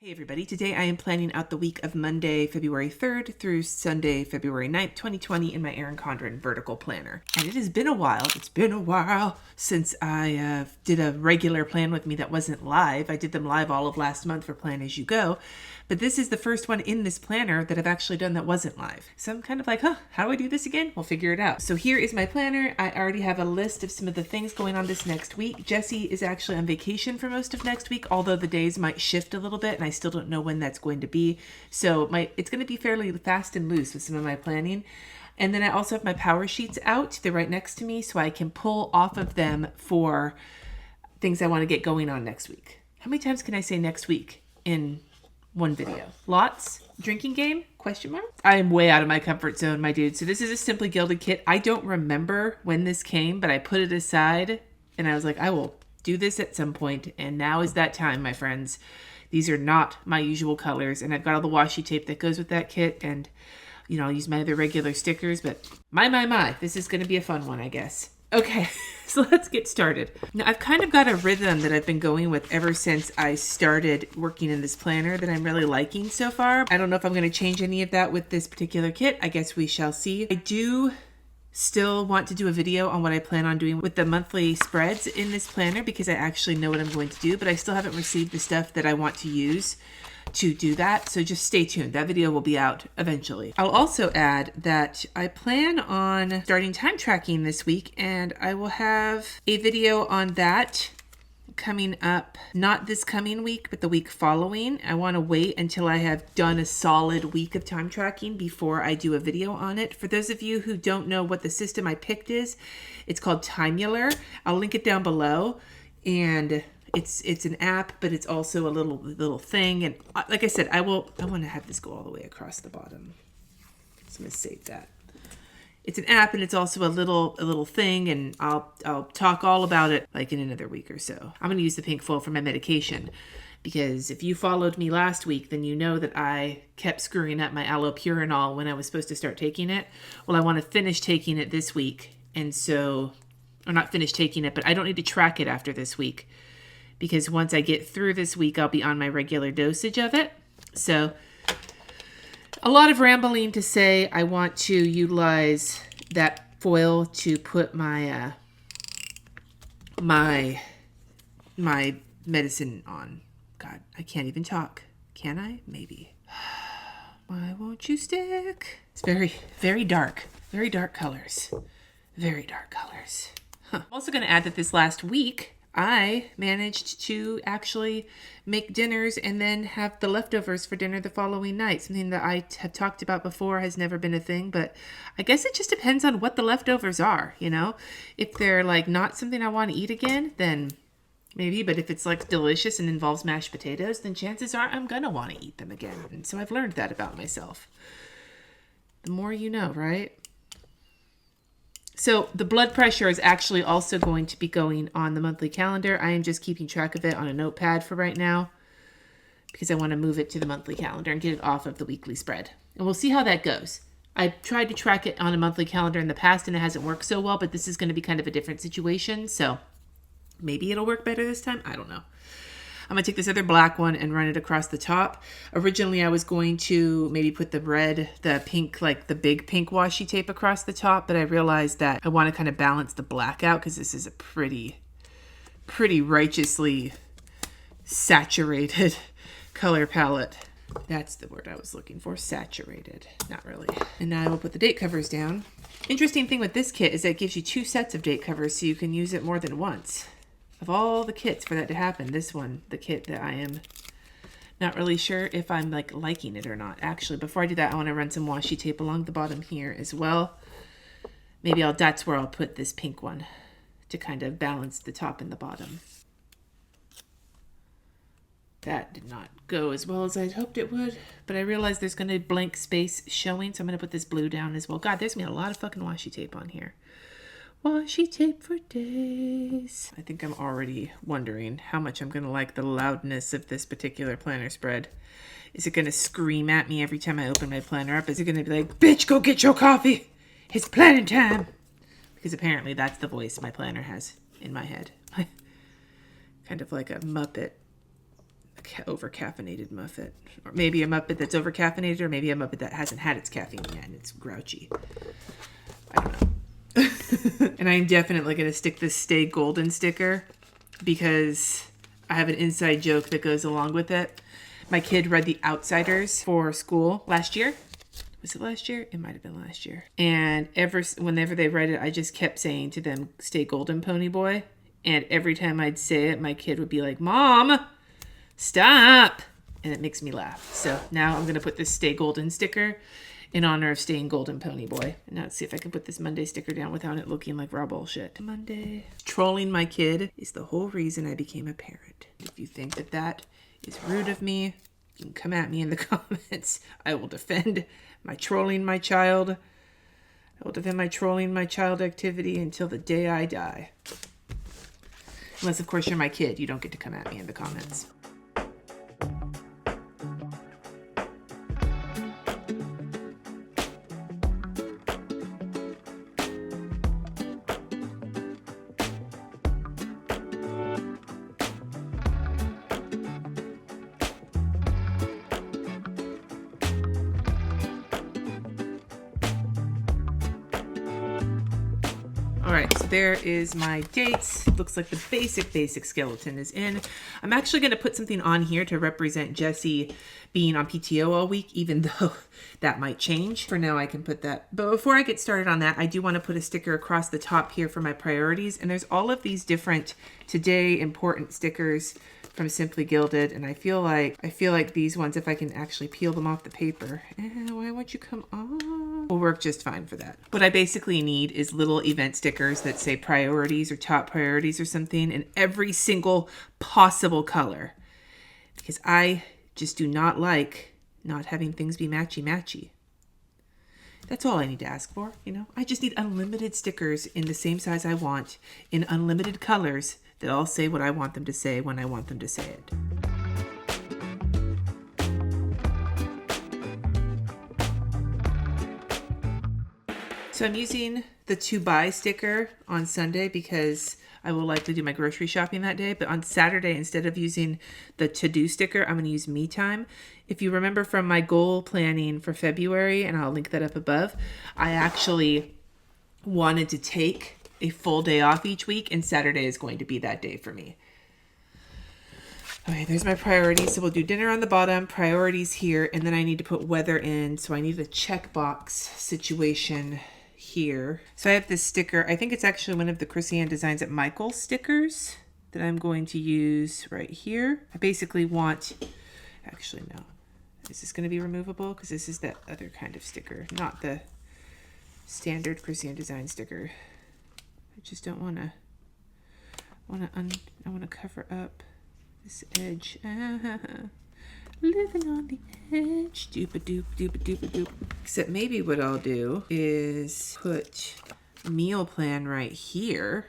Hey everybody, today I am planning out the week of Monday, February 3rd through Sunday, February 9th, 2020 in my Erin Condren Vertical Planner. And it has been a while, since I did a regular plan with me that wasn't live. I did them live all of last month for Plan As You Go, but this is the first one in this planner that I've actually done that wasn't live. So I'm kind of like, how do I do this again? We'll figure it out. So here is my planner. I already have a list of some of the things going on this next week. Jessie is actually on vacation for most of next week, although the days might shift a little bit and I still don't know when that's going to be. So it's going to be fairly fast and loose with some of my planning. And then I also have my power sheets out. They're right next to me so I can pull off of them for things I want to get going on next week. How many times can I say next week in one video? Lots? Drinking game? Question mark? I am way out of my comfort zone, my dude. So this is a Simply Gilded kit. I don't remember when this came, but I put it aside and I was like, I will do this at some point. And now is that time, my friends. These are not my usual colors, and I've got all the washi tape that goes with that kit, and, I'll use my other regular stickers, but my, this is going to be a fun one, I guess. Okay, so let's get started. Now, I've kind of got a rhythm that I've been going with ever since I started working in this planner that I'm really liking so far. I don't know if I'm going to change any of that with this particular kit. I guess we shall see. I do still want to do a video on what I plan on doing with the monthly spreads in this planner because I actually know what I'm going to do, but I still haven't received the stuff that I want to use to do that. So just stay tuned. That video will be out eventually. I'll also add that I plan on starting time tracking this week, and I will have a video on that coming up, not this coming week, but the week following. I want to wait until I have done a solid week of time tracking before I do a video on it. For those of you who don't know what the system I picked is, it's called Timular. I'll link it down below, and it's an app, but it's also a little thing. And like I said, I want to have this go all the way across the bottom. So I'm going to save that. It's an app, and it's also a little thing, and I'll talk all about it like in another week or so. I'm going to use the pink foil for my medication because if you followed me last week, then you know that I kept screwing up my allopurinol when I was supposed to start taking it. Well, I want to finish taking it this week, and so, or not finish taking it, but I don't need to track it after this week because once I get through this week, I'll be on my regular dosage of it. So a lot of rambling to say I want to utilize that foil to put my my medicine on. God, I can't even talk. Can I? Maybe. Why won't you stick? It's very, very dark. Very dark colors. Very dark colors. I'm also going to add that this last week, I managed to actually make dinners and then have the leftovers for dinner the following night. Something that I have talked about before, has never been a thing, but I guess it just depends on what the leftovers are, If they're like not something I want to eat again, then maybe, but if it's like delicious and involves mashed potatoes, then chances are I'm going to want to eat them again. And so I've learned that about myself. The more you know, right? So the blood pressure is actually also going to be going on the monthly calendar. I am just keeping track of it on a notepad for right now because I want to move it to the monthly calendar and get it off of the weekly spread. And we'll see how that goes. I tried to track it on a monthly calendar in the past and it hasn't worked so well, but this is going to be kind of a different situation. So maybe it'll work better this time. I don't know. I'm going to take this other black one and run it across the top. Originally, I was going to maybe put the pink, like the big pink washi tape across the top, but I realized that I want to kind of balance the black out because this is a pretty righteously saturated color palette. That's the word I was looking for, saturated. Not really. And now I will put the date covers down. Interesting thing with this kit is that it gives you 2 sets of date covers so you can use it more than once. Of all the kits for that to happen, this one, the kit that I am not really sure if I'm liking it or not. Actually, before I do that, I want to run some washi tape along the bottom here as well. Maybe that's where I'll put this pink one to kind of balance the top and the bottom. That did not go as well as I'd hoped it would, but I realized there's going to be blank space showing, so I'm going to put this blue down as well. God, there's going to be a lot of fucking washi tape on here. Washi tape for days. I think I'm already wondering how much I'm going to like the loudness of this particular planner spread. Is it going to scream at me every time I open my planner up? Is it going to be like, bitch, go get your coffee. It's planning time. Because apparently that's the voice my planner has in my head. Kind of like a Muppet over-caffeinated Muppet. Or maybe a Muppet that's over-caffeinated, or maybe a Muppet that hasn't had its caffeine yet and it's grouchy. I don't know. And I'm definitely going to stick this Stay Golden sticker because I have an inside joke that goes along with it. My kid read The Outsiders for school last year. Was it last year? It might have been last year. And whenever they read it, I just kept saying to them, Stay Golden, Pony Boy. And every time I'd say it, my kid would be like, Mom, stop. And it makes me laugh. So now I'm going to put this Stay Golden sticker in honor of Staying Golden, Pony Boy. And now let's see if I can put this Monday sticker down without it looking like raw bullshit. Monday. Trolling my kid is the whole reason I became a parent. If you think that that is rude of me, you can come at me in the comments. I will defend my trolling my child. I will defend my trolling my child activity until the day I die. Unless, of course, you're my kid. You don't get to come at me in the comments. All right, so there is my dates. Looks like the basic skeleton is in. I'm actually going to put something on here to represent Jessie being on PTO all week, even though that might change. For now, I can put that. But before I get started on that, I do want to put a sticker across the top here for my priorities. And there's all of these different today important stickers from Simply Gilded, and I feel like these ones, if I can actually peel them off the paper, why won't you come on? Will work just fine for that. What I basically need is little event stickers that say priorities or top priorities or something in every single possible color, because I just do not like not having things be matchy. That's all I need to ask for, you know? I just need unlimited stickers in the same size I want, in unlimited colors, that all say what I want them to say when I want them to say it. So I'm using the to buy sticker on Sunday because I will likely do my grocery shopping that day. But on Saturday, instead of using the to do sticker, I'm going to use me time. If you remember from my goal planning for February, and I'll link that up above, I actually wanted to take a full day off each week, and Saturday is going to be that day for me. Okay, there's my priorities. So we'll do dinner on the bottom, priorities here, and then I need to put weather in. So I need a checkbox situation here. So I have this sticker. I think it's actually one of the Krissyanne Designs at Michael's stickers that I'm going to use right here. I basically want, actually no. Is this going to be removable? Because this is that other kind of sticker, not the standard Krissyanne Design sticker. I just don't want to, I want to cover up this edge. Living on the edge. Doop-a-doop. Except maybe what I'll do is put meal plan right here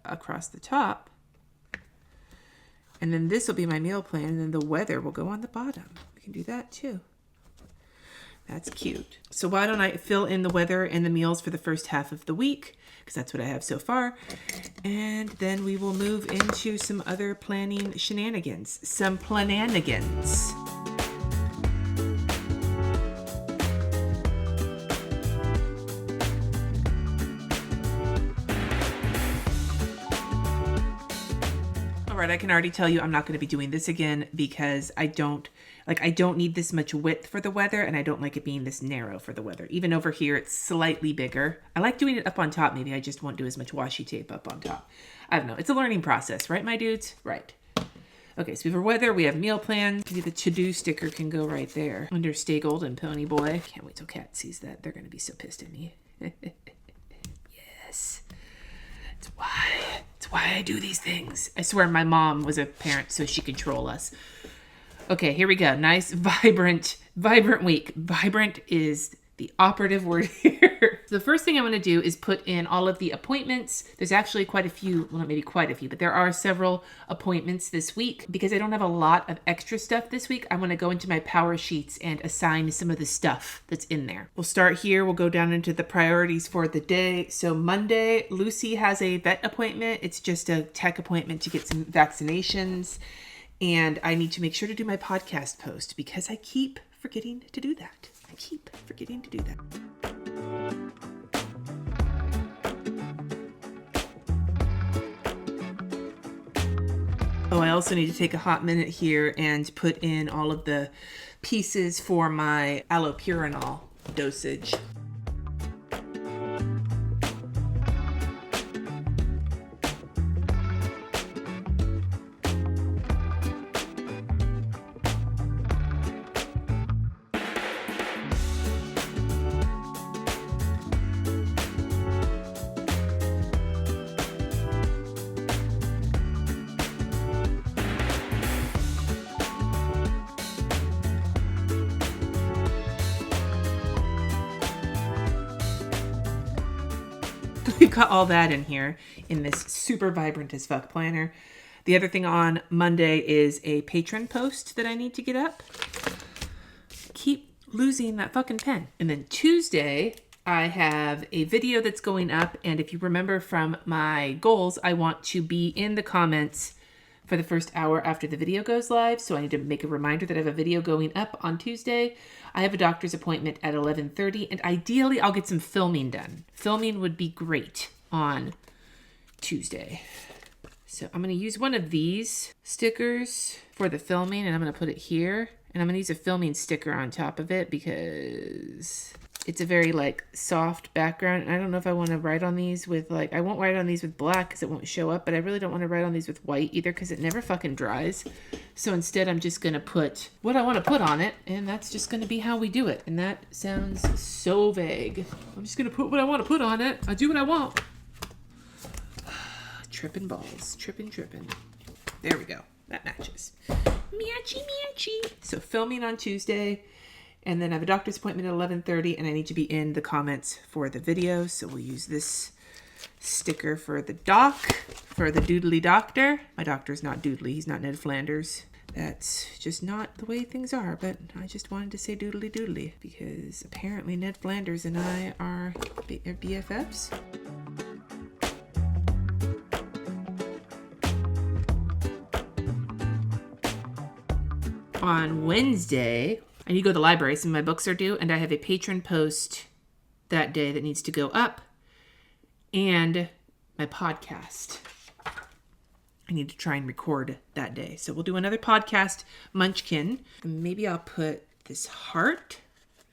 across the top. And then this will be my meal plan, and then the weather will go on the bottom. We can do that too. That's cute. So why don't I fill in the weather and the meals for the first half of the week, because that's what I have so far. And then we will move into some other planning shenanigans. Some plananigans. All right, I can already tell you I'm not going to be doing this again because I don't need this much width for the weather, and I don't like it being this narrow for the weather. Even over here, it's slightly bigger. I like doing it up on top. Maybe I just won't do as much washi tape up on top. I don't know. It's a learning process, right, my dudes? Right. Okay, so we have weather, we have meal plan. Maybe the to-do sticker can go right there under Stay Golden, Pony Boy. Can't wait till Kat sees that. They're going to be so pissed at me. Yes. It's why I do these things. I swear my mom was a parent so she could troll us. Okay, here we go. Nice, vibrant week. Vibrant is the operative word here. So the first thing I want to do is put in all of the appointments. There's actually quite a few, well, not maybe quite a few, but there are several appointments this week. Because I don't have a lot of extra stuff this week, I want to go into my power sheets and assign some of the stuff that's in there. We'll start here. We'll go down into the priorities for the day. So Monday, Lucy has a vet appointment. It's just a tech appointment to get some vaccinations. And I need to make sure to do my podcast post because I keep forgetting to do that. Oh, I also need to take a hot minute here and put in all of the pieces for my allopurinol dosage. We've got all that in here in this super vibrant as fuck planner. The other thing on Monday is a patron post that I need to get up. Keep losing that fucking pen. And then Tuesday, I have a video that's going up. And if you remember from my goals, I want to be in the comments for the first hour after the video goes live. So I need to make a reminder that I have a video going up on Tuesday. I have a doctor's appointment at 11:30, and ideally I'll get some filming done. Filming would be great on Tuesday. So I'm going to use one of these stickers for the filming, and I'm going to put it here. And I'm going to use a filming sticker on top of it because it's a very like soft background. And I don't know if I want to write on these with like, I won't write on these with black because it won't show up, but I really don't want to write on these with white either because it never fucking dries. So instead I'm just going to put what I want to put on it, and that's just going to be how we do it. And that sounds so vague. I'm just going to put what I want to put on it. I do what I want. Tripping balls. Tripping. There we go. That matches. Matchy. So filming on Tuesday, and then I have a doctor's appointment at 11:30, and I need to be in the comments for the video. So we'll use this sticker for the doc, for the doodly doctor. My doctor's not doodly. He's not Ned Flanders. That's just not the way things are, but I just wanted to say doodly doodly because apparently Ned Flanders and I are BFFs. On Wednesday, I need to go to the library. Some of my books are due, and I have a patron post that day that needs to go up, and my podcast. I need to try and record that day. So we'll do another podcast munchkin. Maybe I'll put this heart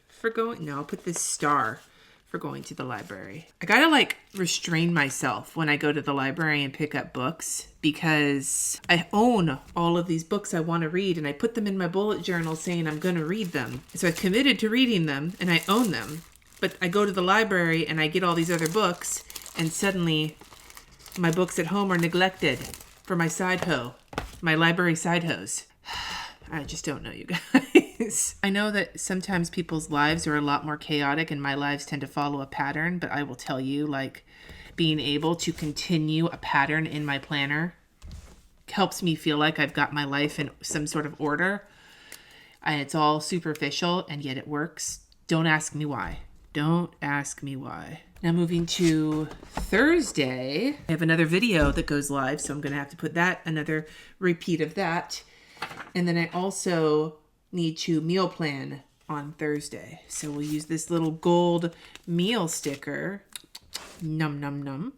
for going. No, I'll put this star for going to the library. I gotta like restrain myself when I go to the library and pick up books because I own all of these books I want to read, and I put them in my bullet journal saying I'm going to read them. So I've committed to reading them and I own them. But I go to the library and I get all these other books, and suddenly my books at home are neglected for my side hoe, my library side hoes. I just don't know, you guys. I know that sometimes people's lives are a lot more chaotic and my lives tend to follow a pattern, but I will tell you, like, being able to continue a pattern in my planner helps me feel like I've got my life in some sort of order. And it's all superficial, and yet it works. Don't ask me why. Don't ask me why. Now moving to Thursday, I have another video that goes live, so I'm going to have to put that, another repeat of that. And then I also need to meal plan on Thursday. So we'll use this little gold meal sticker. Num, num, num.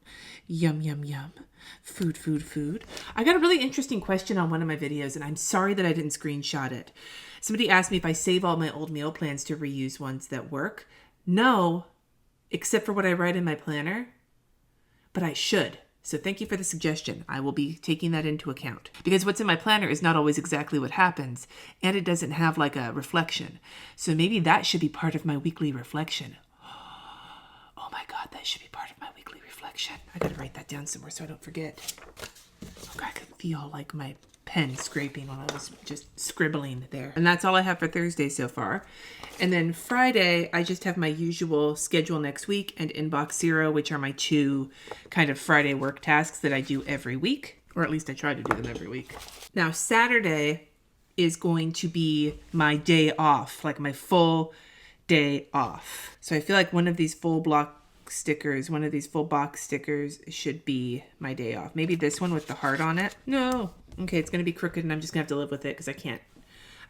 Yum, yum, yum. Food, food, food. I got a really interesting question on one of my videos, and I'm sorry that I didn't screenshot it. Somebody asked me if I save all my old meal plans to reuse ones that work. No, except for what I write in my planner, but I should. So thank you for the suggestion. I will be taking that into account because what's in my planner is not always exactly what happens, and it doesn't have like a reflection. So maybe that should be part of my weekly reflection. Oh my God, that should be part of my weekly reflection. I gotta write that down somewhere so I don't forget. Okay, I could feel like my pen scraping when I was just scribbling there. And that's all I have for Thursday so far. And then Friday, I just have my usual schedule next week and inbox zero, which are my two kind of Friday work tasks that I do every week, or at least I try to do them every week. Now, Saturday is going to be my day off, like my full day off. So I feel like one of these full block stickers, one of these full box stickers should be my day off. Maybe this one with the heart on it. No. Okay, it's going to be crooked and I'm just going to have to live with it because I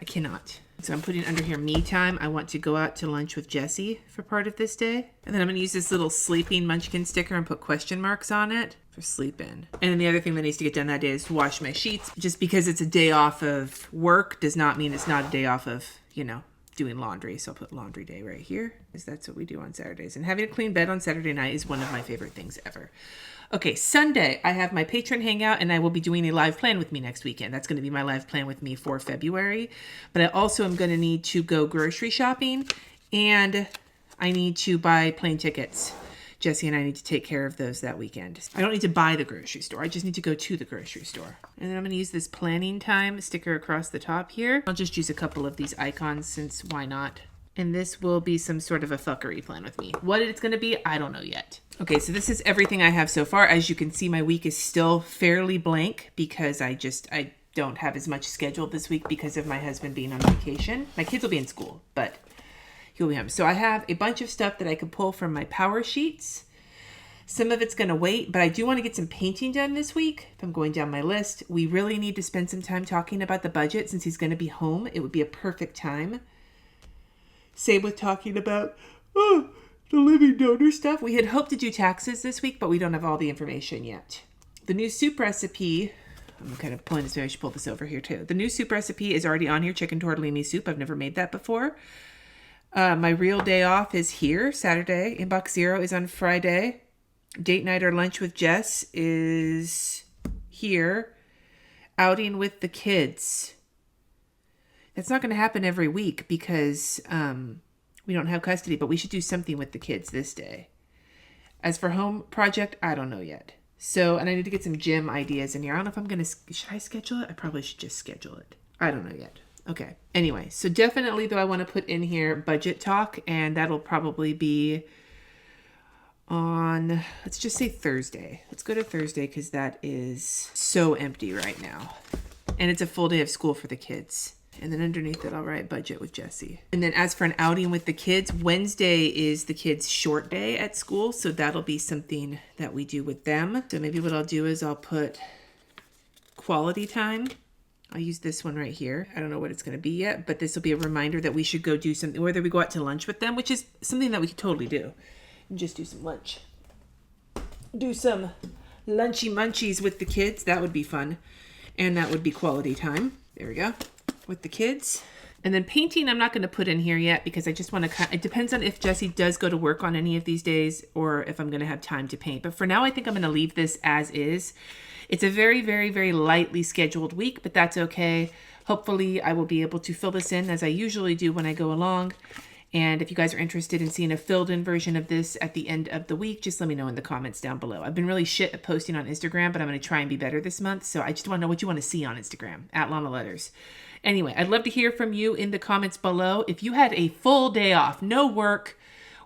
cannot. So I'm putting under here me time. I want to go out to lunch with Jesse for part of this day. And then I'm going to use this little sleeping munchkin sticker and put question marks on it for sleep in. And then the other thing that needs to get done that day is wash my sheets. Just because it's a day off of work does not mean it's not a day off of, you know, doing laundry. So I'll put laundry day right here because that's what we do on Saturdays. And having a clean bed on Saturday night is one of my favorite things ever. Okay, Sunday, I have my patron hangout and I will be doing a live plan with me next weekend. That's going to be my live plan with me for February. But I also am going to need to go grocery shopping and I need to buy plane tickets. Jesse and I need to take care of those that weekend. I don't need to buy the grocery store. I just need to go to the grocery store. And then I'm going to use this planning time sticker across the top here. I'll just use a couple of these icons since why not? And this will be some sort of a fuckery plan with me. What it's going to be, I don't know yet. Okay, so this is everything I have so far. As you can see, my week is still fairly blank because I don't have as much scheduled this week because of my husband being on vacation. My kids will be in school, but he'll be home. So I have a bunch of stuff that I could pull from my power sheets. Some of it's going to wait, but I do want to get some painting done this week. If I'm going down my list, we really need to spend some time talking about the budget since he's going to be home. It would be a perfect time. Same with talking about the living donor stuff. We had hoped to do taxes this week, but we don't have all the information yet. The new soup recipe, I'm kind of pulling this, maybe I should pull this over here too. The new soup recipe is already on here, chicken tortellini soup. I've never made that before. My real day off is here, Saturday. Inbox Zero is on Friday. Date night or lunch with Jess is here. Outing with the kids. That's not going to happen every week because we don't have custody, but we should do something with the kids this day. As for home project, I don't know yet. So, and I need to get some gym ideas in here. I don't know if I'm going to, should I schedule it? I probably should just schedule it. I don't know yet. Okay. Anyway, so definitely though I want to put in here budget talk and that'll probably be on, let's just say Thursday. Let's go to Thursday because that is so empty right now. And it's a full day of school for the kids. And then underneath it, I'll write budget with Jesse. And then as for an outing with the kids, Wednesday is the kids' short day at school. So that'll be something that we do with them. So maybe what I'll do is I'll put quality time. I'll use this one right here. I don't know what it's going to be yet, but this will be a reminder that we should go do something, whether we go out to lunch with them, which is something that we could totally do. And just do some lunch. Do some lunchy munchies with the kids. That would be fun. And that would be quality time. There we go. With the kids. And then painting I'm not going to put in here yet because I just want to, it depends on if Jesse does go to work on any of these days or if I'm going to have time to paint. But for now, I think I'm going to leave this as is. It's a very, very, very lightly scheduled week, but that's okay. Hopefully I will be able to fill this in as I usually do when I go along. And if you guys are interested in seeing a filled in version of this at the end of the week, just let me know in the comments down below. I've been really shit at posting on Instagram, but I'm going to try and be better this month. So I just want to know what you want to see on Instagram, @LanaLetters. Anyway, I'd love to hear from you in the comments below. If you had a full day off, no work,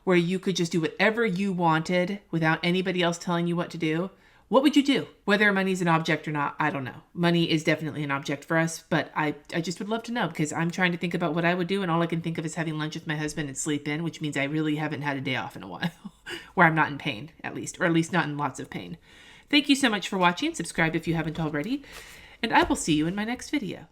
where you could just do whatever you wanted without anybody else telling you what to do, what would you do? Whether money's an object or not, I don't know. Money is definitely an object for us, but I just would love to know because I'm trying to think about what I would do and all I can think of is having lunch with my husband and sleep in, which means I really haven't had a day off in a while where I'm not in pain at least, or at least not in lots of pain. Thank you so much for watching. Subscribe if you haven't already, and I will see you in my next video.